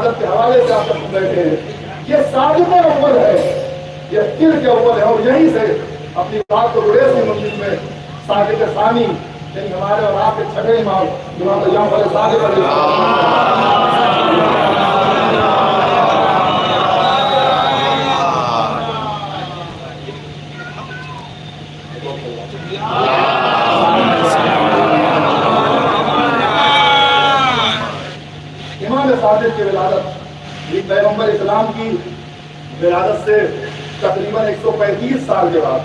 ولادت کے حوالے سے آپ سب بیٹھے ہیں. یہ صادق اول ہے, یہ دل کے اول ہے, اور یہیں سے اپنی بات کو گریز کی مسجد میں صادق ثانی یعنی ہمارے اور آپ کے چھٹے امام امام جعفر صادق علیہ امام صادق کی ولادت یہ پیغمبر اسلام کی ولادت سے تقریباً 135 سال کے بعد,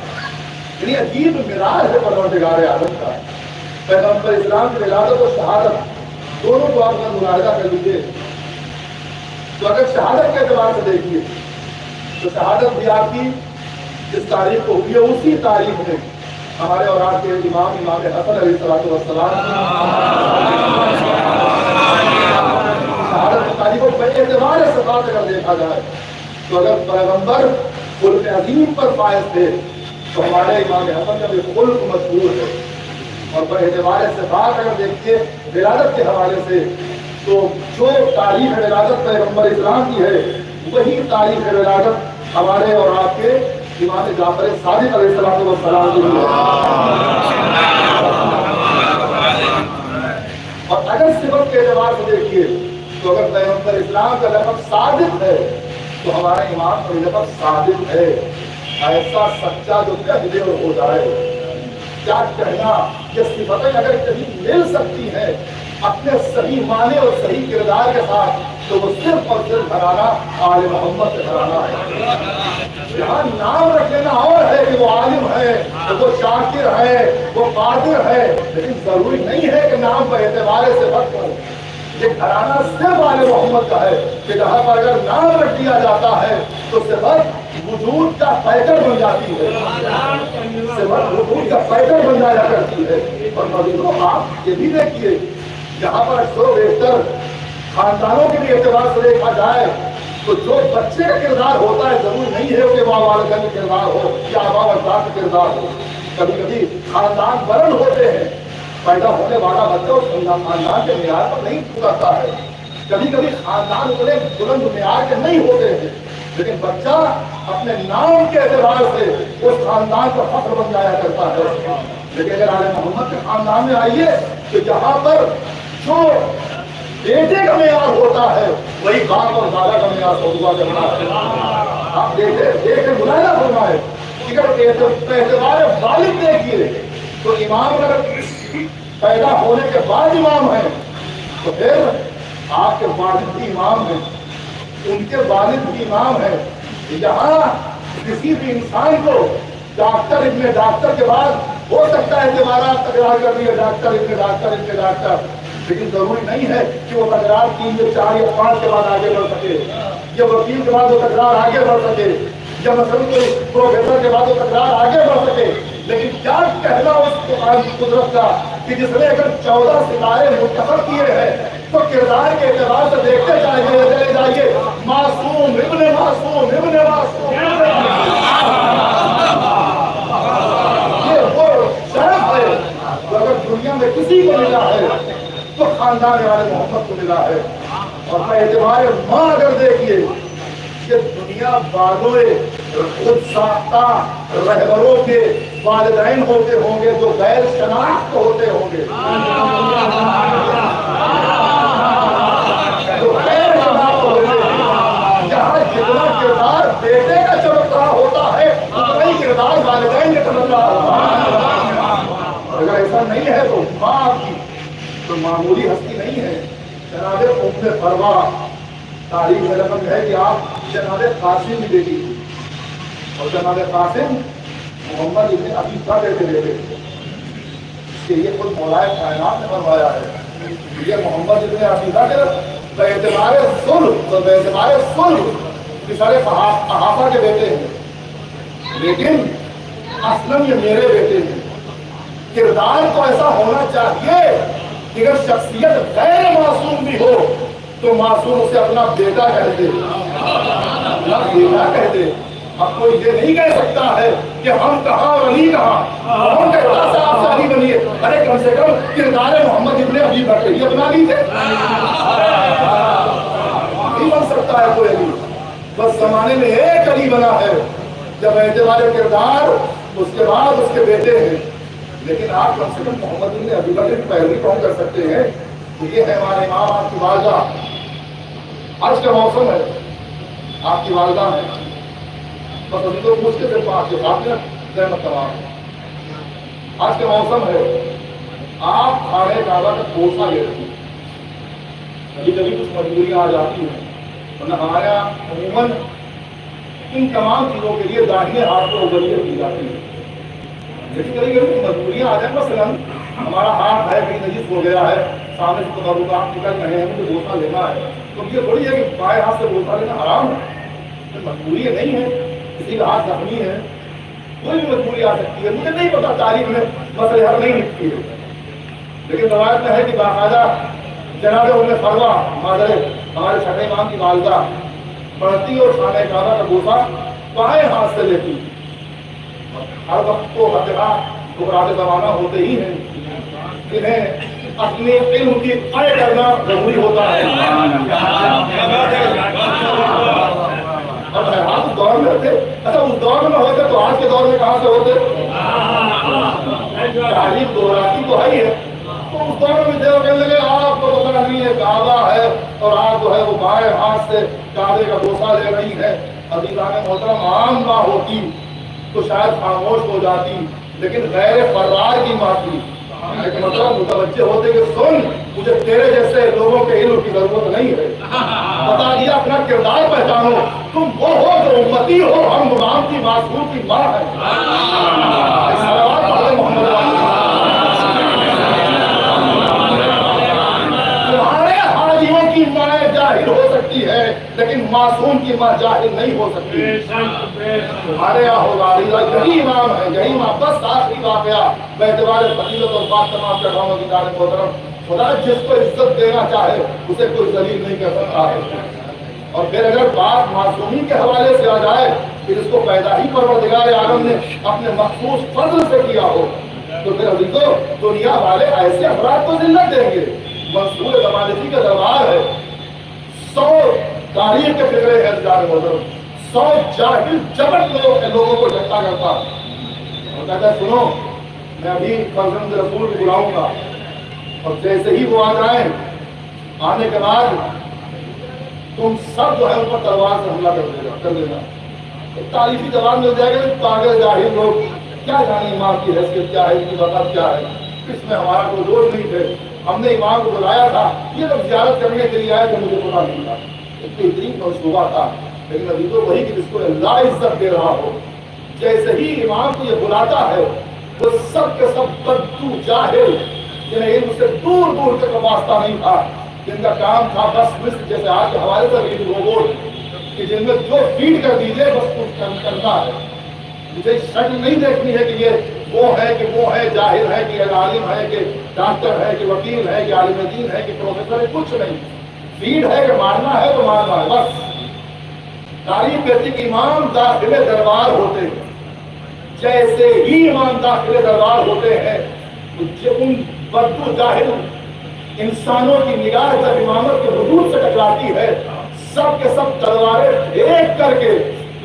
یعنی عجیب معراج ہے پروردگار عالم کا. پیغمبر اسلام کی ولادت اور شہادت دونوں کو آپ کا ملاحظہ کر لیجیے تو اگر شہادت کے اعتبار سے دیکھیے تو شہادت بھی آپ کی جس تاریخ کو ہوئی ہے اسی تاریخ میں ہمارے اور آپ کے امام حسن علیہ السلام شہادت کی تاریخ کو اعتبار سے بات اگر دیکھا جائے تو اگر پیغمبر خلق عظیم پر فائز تھے تو ہمارے امام حسن کا بھی خلق مشہور ہے. اور بڑے اعتبار سے بات اگر دیکھیے ولادت کے حوالے سے تو جو تاریخ ولادت پیغمبر اسلام کی ہے وہی تاریخ ولادت ہمارے اور آپ کے امام جعفر صادق علیہ السلام کی ہے. اور اگر صفت کے اعتبار سے دیکھیے تو اگر پیغمبر اسلام کا لقب صادق ہے تو ہمارے امام کا لقب صادق ہے. ایسا سچا جو کہہ دے اور ہو جائے, کیا کہنا, یہ صفتیں اگر کہیں مل سکتی ہیں اپنے صحیح معنی اور صحیح کردار کے ساتھ تو وہ صرف اور صرف گھرانہ آل محمد کا گھرانہ ہے. یہاں نام رکھ لینا اور ہے کہ وہ عالم ہے, وہ شاکر ہے, وہ قادر ہے, لیکن ضروری نہیں ہے کہ نام پر اعتبار سے وقت ہو. یہ گھرانہ صرف آل محمد کا ہے کہ جہاں پر اگر نام رکھ دیا جاتا ہے تو صفت وجود کا پیکر بن جاتی ہے, صفت وجود کا پیکر بن جایا کرتی ہے. اور مزیدوں آپ یہ بھی دیکھیے جہاں پر اکثر و بیشتر خاندانوں کے بھی اعتبار سے دیکھا جائے تو جو بچے کا کردار ہوتا ہے ضروری نہیں ہے کہ ماں والدین کا کردار ہو یا آبا و اجداد کا کردار ہو. کبھی کبھی خاندان برن ہوتے ہیں, پیدا ہونے والا بچہ اس خاندان کے معیار پر نہیں اترتا ہے. کبھی کبھی خاندان اتنے بلند معیار کے نہیں ہوتے ہیں, لیکن بچہ اپنے نام کے اعتبار سے اس خاندان کا فخر بن جایا کرتا ہے. لیکن اگر آل محمد کے خاندان میں آئیے تو جہاں پر جو بیٹے کا معیار ہوتا ہے وہی باپ اور دادا کا معیار ہوا کرتا ہے. آپ دیکھیں ملاحظہ فرمائے اگر اعتبار والد دیکھیے تو امام اگر پیدا ہونے کے بعد امام ہیں تو پھر آپ کے والد بھی امام ہیں, ان کے والد بھی امام ہیں. یہاں کسی بھی انسان کو ڈاکٹر ابن ڈاکٹر کے بعد ہو سکتا ہے اعتبارات تکرار کر دیے ڈاکٹر ابن ڈاکٹر ابن ڈاکٹر, لیکن ضروری نہیں ہے کہ وہ تکرار 3 یا 4 یا 5 کے بعد آگے بڑھ سکے, یا وکیل کے بعد وہ تکرار آگے بڑھ سکے, یا مثلا کوئی پروفیسر کے بعد وہ تکرار آگے بڑھ سکے. لیکن کیا کہنا اس قرآن کی قدرت کا کہ جس نے اگر 14 ستارے منتخب کیے ہیں تو کردار کے اعتبار سے دیکھتے چلے جائیے معصوم ابن معصوم ابن معصوم. یہ وہ شرف ہے جو اگر دنیا میں کسی کو ملا ہے تو خاندان والے محمد کو ملا ہے. اور میں اعتبار ماں اگر دیکھیے یہ دنیا والوں خود ساختہ رہبروں کے والدین ہوتے ہوں گے جو غیر شناخت ہوتے ہوں گے, جو غیر شناخت ہوتے ہیں. جہاں جتنا کردار بیٹے کا چمک رہا ہوتا ہے اتنا ہی کردار والدین کا چمک رہا ہوتا ہے. اگر ایسا نہیں ہے تو ماں آپ کی تو معمولی ہستی نہیں ہے. جناب ام فروا تاریخ میں رقم ہے کہ آپ جناب قاسم کی بیٹی تھی, اور جناب قاسم محمد ابن ابی بکر کے بیٹے تھے. کہ یہ خود مولا کائنات نے فرمایا ہے یہ محمد ابن ابی بکر باعتبار صلح سارے صحابہ کے بیٹے ہیں, لیکن اصلاً یہ میرے بیٹے ہیں. کردار تو ایسا ہونا چاہیے کہ اگر شخصیت غیر معصوم بھی ہو تو معصوم اسے اپنا بیٹا کہتے, اپنا بیٹا کہتے. اب کوئی یہ نہیں کہہ سکتا ہے کہ ہم کہاں اور علی کہاں, کون کہتا ہے آپ سے علی بنیے. ارے کم سے کم کردار محمد ابن ابی بکر یہ اپنا لیجیے, नहीं बन सकता है कोई अली, बस जमाने में एक अली बना है जब एतबार किरदार उसके बाद उसके बेटे हैं। लेकिन आप कम से कम मोहम्मद इब्न अबी बकर की पैरवी कौन कर सकते हैं? तो ये है हमारे इमाम आपकी वालदा, आज का मौसम है, आपकी वालदा है, बस अभी तो पूछते थे पाँच के साथ रहमत तमाम। आज का मौसम है, आप खाने काबा का कोसा ले रहे हैं, कभी कभी कुछ मजबूरियाँ आ जाती हैं, वरना हमारे यहाँ अमूमन इन तमाम चीज़ों के लिए दाहिने हाथ को वसीयत की जाती है। लेकिन कभी कभी मजबूरियाँ आ जाए, मसलन हमारा हाथ है कहीं नजीस हो गया है, सामने से तबरुकात निकल रहे हैं, मुझे बोसा लेना है, तो ये थोड़ी है कि बाएं हाथ से बोसा लेना हराम है, तो मजबूरी नहीं है, किसी का हाथ जख्मी है, कोई भी मजबूरी आ सकती है। मुझे नहीं पता तारीख में मसले हल नहीं निकलती है, लेकिन रवायत में है कि बाकायदा जनाब उम्मे फरवा मादरे हमारे छठे इमाम की वालदा पढ़ती और खाने काबा का बोसा बाएं हाथ से लेती। हर वक्त तो हर जगह घबराहट जमाना होते ही हैं, इन्हें अपने इल्म की तय करना जरूरी होता है। अब हाथ उस दौर में होते, अच्छा उस दौर में होते तो आज के दौर में कहाँ से होते? तारीफ दोहराती तो है ही है, तो उस दौर में देखो कहने लगे आपको पता नहीं है काबा है और आप जो है वो बाएं हाथ से काबे का बोसा ले रही है। अभी जाने मोहतरम आम ना होती तो शायद खामोश हो जाती, लेकिन गैर फर्रार की माफी मतलब मुतवज्जे होते कि सुन, मुझे तेरे जैसे लोगों के इल्म की जरूरत नहीं है, बता दिया अपना किरदार पहचानो, तुम वो हो जो उम्मती हो, हम गुलाम की मासूम की माँ है। तुम्हारे हाजियों की माँ जाहिर हो सकती है, लेकिन मासूम की माँ जाहिर नहीं हो सकती। हमारे यहाँ होगा यही इमाम है, यही इमाम। बस आखिरी वाकया बेतबार फजीलत और बात तमाम चढ़ाओं की जाने मोहतरम, खुदा जिसको इज्जत देना चाहे उसे कोई जलील नहीं कर सकता है। और फिर अगर बात मासूमी के हवाले से आ जाए, फिर इसको पैदा ही परवरदिगार आलम ने अपने मखसूस फजल से किया हो, तो फिर अभी तो दुनिया वाले ऐसे अफराद को जिल्लत देंगे। मंसूर जमानती का दरबार है, 100 तारीख के फिक्रे हैं जाने मोहतरम, 100 जाहिल जबर लोगों को इकट्ठा करता और कहता है सुनो, मैं अभी फर्जंद रसूल को बुलाऊंगा और जैसे ही वो आ जाए, आने के बाद तुम सब जो है ऊपर तलवार से हमला कर देना। एक तारीफी जवाब मिल जाएगा, पागल जाहिल लोग क्या जाने इमाम की हैसियत क्या है, इनकी वक़्त क्या है, इसमें हमारा कोई दोष नहीं थे, हमने इमाम को बुलाया था, ये लोग ज़ियारत करने के लिए आए तो मुझे पता नहीं था, एक बेहतरीन मंसूबा था। लेकिन अभी तो वही कि जिसको अल्लाह इज्जत दे रहा हो, जैसे ही इमाम को ये बुलाता है, वो सब के सब बद्दू जाहिल जिन्हें इल्म से दूर दूर तक वास्ता नहीं था, जिनका काम था बस मिस्र जैसे आज के हवाले से रोबोट कि जिनमें जो फीड कर दीजिए बस कुछ करना है, मुझे शक्ल नहीं देखनी है कि ये वो है कि वो है, जाहिर है कि आलिम है कि डॉक्टर है कि वकील है कि आलिम दीन है कि प्रोफेसर है, कुछ नहीं, फीड है कि मारना है तो मारना है बस। तारीफ करती कि इमाम दाखिले दरबार होते हैं, जैसे ही इमाम दाखिले दरबार होते हैं तो उन बद्दू जाहिल इंसानों की निगाह जब इमामत के हुजूर से टकराती है, सब के सब तलवारें देख करके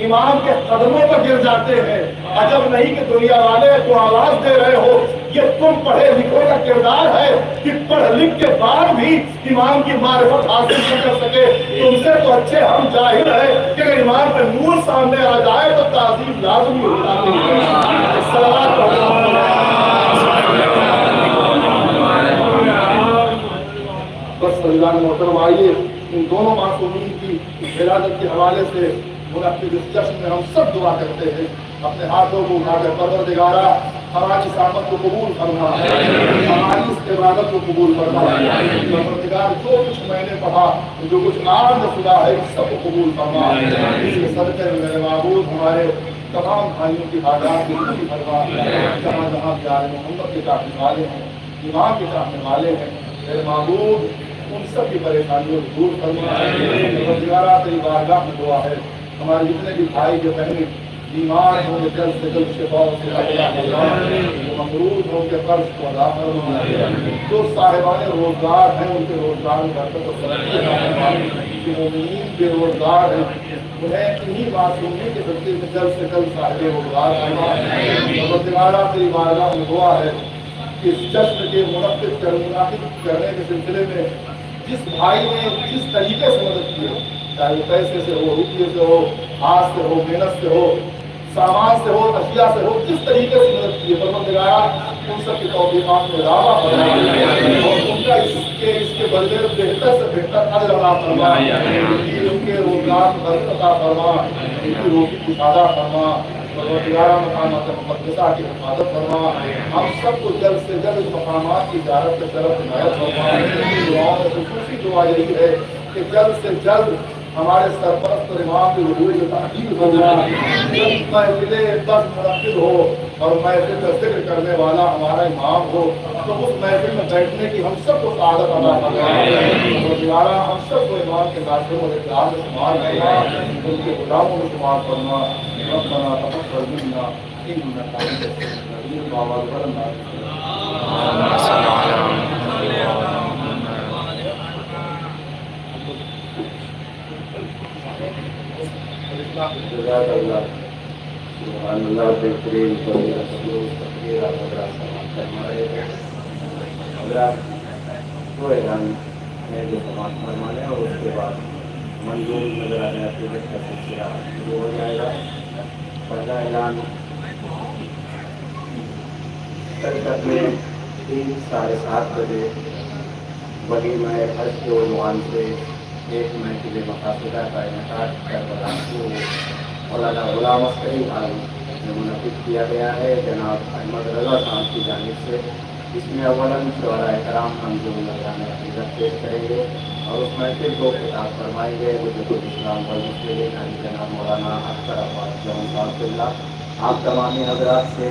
इमाम के कदमों पर गिर जाते हैं। अजब नहीं कि दुनिया वाले को आवाज दे रहे हो, ये तुम पढ़े लिखो का किरदार है कि पढ़ लिख के बाद भी इमाम की मारिफत हासिल न कर सके। तुमसे तो अच्छे हम जाहिल है कि अगर इमाम पे नूर सामने आ जाए तो ताज़ीम लाज़मी हो जाती है। सलावत बस फरीदान मोहतरम, आइए इन दोनों मासूमीन की विलादत के हवाले से मुनक़्क़िद इस जश्न में हम सब दुआ करते हैं। अपने हाथों को उठाकर परवरदिगारा हमारी सामत को कबूल फरमा, हमारी इस इबादत को कबूल फरमा। परवरदिगार जो कुछ मैंने पढ़ा, जो कुछ आपने सुना है, सबको कबूल फरमा। इसके सदक़े में मेरे महबूब हमारे तमाम भाइयों की हालात की पूरी फरमा। जहाँ जहाँ प्यारे मोहम्मद के चाहने वाले हैं, इमाम के चाहने वाले हैं, मेरे महबूब उन सब की परेशानियों को दूर फरमा। परवरदिगारा तेरी बारगाह में दुआ है, हमारे जितने भी भाई जो बहनें बीमार हों जल्द से जल्द शिफा से मकरूज हों के कर्ज को अदा फरमा। जो साहिबान रोजगार हैं उनके रोजगार में बरकत और तरक्की कि मोमिनीन बेरोजगार हैं, उन्हें इन्हीं मासूमी के सदक़े में जल्द से जल्द साहिब रोजगार फरमा। परवरदिगारा तेरी बारगाह में दुआ है कि इस जश्न के मुनक़्क़िद करने के सिलसिले में जिस भाई ने जिस तरीके से मदद की हो, चाहे वो पैसे से हो, रुपये से हो, हाथ से हो, मेहनत से हो, सामान से हो, अशिया से हो, जिस तरीके से मदद की है, परवरदिगारा उन सब की तौफीक़ात में इज़ाफ़ा फरमा और उनका इसके बदले में बेहतर से बेहतर अजर अता फरमा, उनके रोज़गार में बरकत अता फरमा, उनकी रोज़ी कुशादा फरमा, परवरदिगारा मकामात मुक़द्दसा की हिफाज़त फरमा। हम सबको जल्द से जल्द मकामात की ज़ियारत की तरफ हिदायत फरमा। दुआओं में ख़ुसूसी दुआ यही है कि जल्द से जल्द हमारे सरपरस्त और इमाम की हुजूर में तहक़ीक़ बनना, महफ़िल बस मुनक़्क़िद हो और महफ़िल का ज़िक्र करने वाला हमारा इमाम हो, तो उस महफ़िल में बैठने की हम सबको सआदत अता फरमा। परवरदिगारा हम सबको इमाम के नाज़िम और इक़रार में शुमार फरमा, उनके गुलामों में शुमार फरमा। रब्बना तक़ब्बल मिन्ना इन्नका अंतस समीउल अलीम व वरना सुभानअल्लाह बेहतरीन तकबीर तो ऐलान है जो समाज फरमाने और उसके बाद मंजूर नजर आने का सिलसिला शुरू हो जाएगा। पहला ऐलान तक में 3-7:30 बजे वलीमा हज के उन्वान से एक महफिल मकासदा का इनकाद करबला को मौलाना गुलाम अस्करी खान ने मुनक़िद किया गया है जनाब अहमद रज़ा साहब की जानिब से। इसमें अवलन शुअरा कराम मंजूर नजराना हकीकत पेश करेंगे और उस महफिल को खिताब फरमाएंगे वज़ीरुल इस्लाम वल मुस्लिमीन जनाब मौलाना अख्तर अब्बास जौन साहब। आप तमामी हज़रात से